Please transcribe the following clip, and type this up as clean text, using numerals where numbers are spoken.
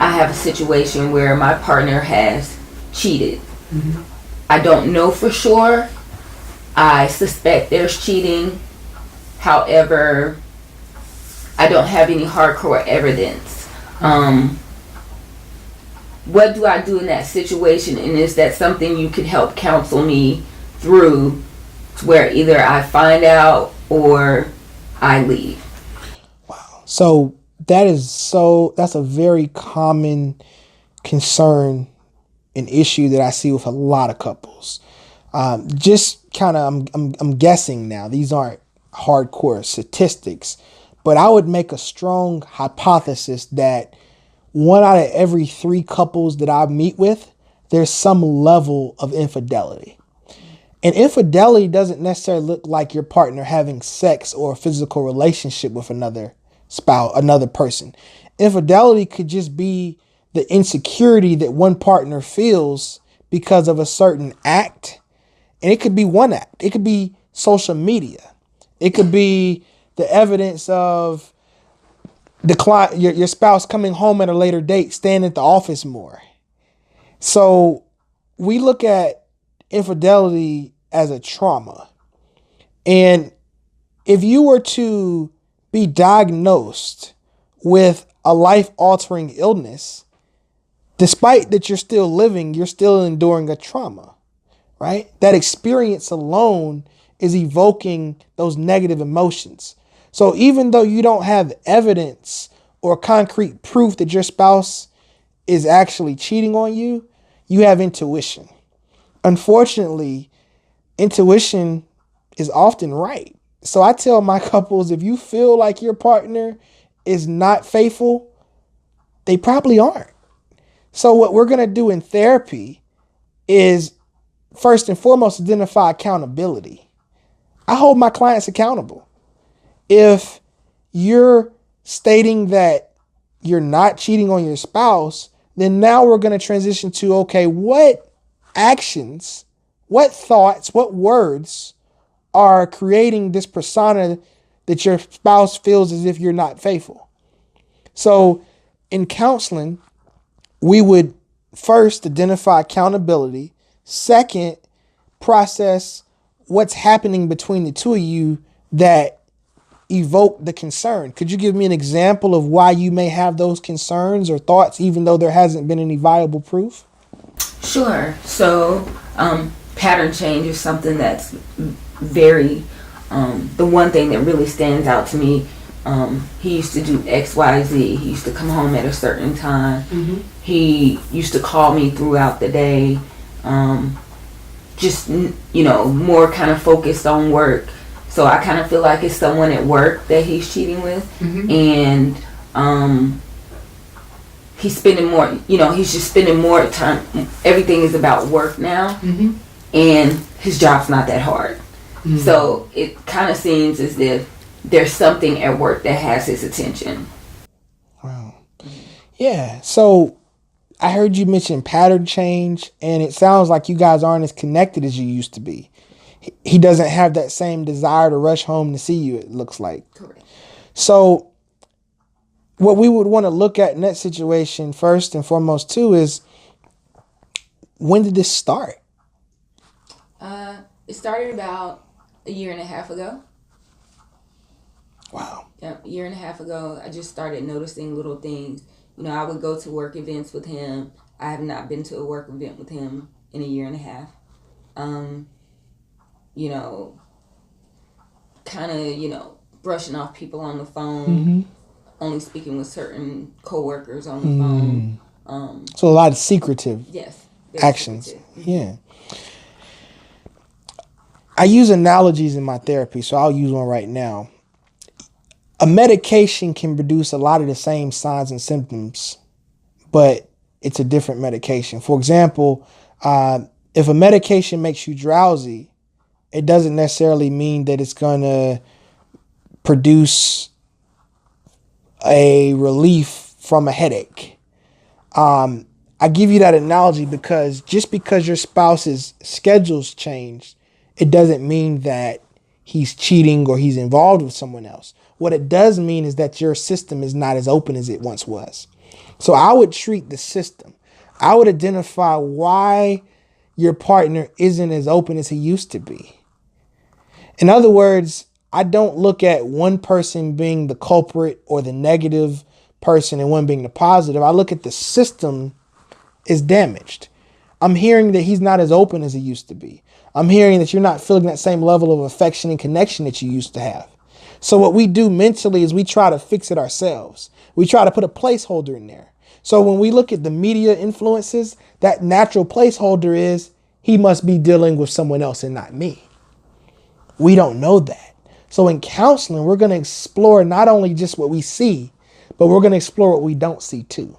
I have a situation where my partner has cheated. Mm-hmm. I don't know for sure. I suspect there's cheating. However, I don't have any hardcore evidence. What do I do in that situation? And is that something you could help counsel me through, to where either I find out or I leave? Wow. So that's a very common concern, an issue that I see with a lot of couples. Just kind of, I'm guessing now, these aren't hardcore statistics, but I would make a strong hypothesis that 1 out of every 3 couples that I meet with, there's some level of infidelity. And infidelity doesn't necessarily look like your partner having sex or a physical relationship with another spouse, another person. Infidelity could just be the insecurity that one partner feels because of a certain act. And it could be one act. It could be social media. It could be the evidence of your spouse coming home at a later date, staying at the office more. So we look at infidelity as a trauma. And if you were to be diagnosed with a life-altering illness, despite that you're still living, you're still enduring a trauma, right? That experience alone is evoking those negative emotions. So even though you don't have evidence or concrete proof that your spouse is actually cheating on you, you have intuition. Unfortunately, intuition is often right. So I tell my couples, if you feel like your partner is not faithful, they probably aren't. So what we're going to do in therapy is, first and foremost, identify accountability. I hold my clients accountable. If you're stating that you're not cheating on your spouse, then now we're going to transition to, okay, what actions, what thoughts, what words are creating this persona that your spouse feels as if you're not faithful? So in counseling, we would first identify accountability. Second, process what's happening between the two of you that evoke the concern. Could you give me an example of why you may have those concerns or thoughts, even though there hasn't been any viable proof? Sure. So, pattern change is something that's very, the one thing that really stands out to me. He used to do X, Y, Z. He used to come home at a certain time. Mm-hmm. He used to call me throughout the day. Just, more kind of focused on work. So I kind of feel like it's someone at work that he's cheating with. Mm-hmm. And he's spending more, he's just spending more time. Everything is about work now. Mm-hmm. And his job's not that hard. Mm-hmm. So it kind of seems as if there's something at work that has his attention. Wow. Yeah. So I heard you mention pattern change, and it sounds like you guys aren't as connected as you used to be. He doesn't have that same desire to rush home to see you, it looks like. Correct. So what we would want to look at in that situation first and foremost too is, when did this start? It started about a year and a half ago. Wow. Yeah, a year and a half ago, I just started noticing little things. I would go to work events with him. I have not been to a work event with him in a year and a half. Kind of, brushing off people on the phone, mm-hmm. only speaking with certain coworkers on the phone. So a lot of secretive actions. Secretive. Yeah. I use analogies in my therapy, so I'll use one right now. A medication can produce a lot of the same signs and symptoms, but it's a different medication. For example, if a medication makes you drowsy, it doesn't necessarily mean that it's going to produce a relief from a headache. I give you that analogy because just because your spouse's schedules changed, it doesn't mean that he's cheating or he's involved with someone else. What it does mean is that your system is not as open as it once was. So I would treat the system. I would identify why your partner isn't as open as he used to be. In other words, I don't look at one person being the culprit or the negative person and one being the positive. I look at the system is damaged. I'm hearing that he's not as open as he used to be. I'm hearing that you're not feeling that same level of affection and connection that you used to have. So what we do mentally is we try to fix it ourselves. We try to put a placeholder in there. So when we look at the media influences, that natural placeholder is he must be dealing with someone else and not me. We don't know that. So in counseling, we're going to explore not only just what we see, but we're going to explore what we don't see too.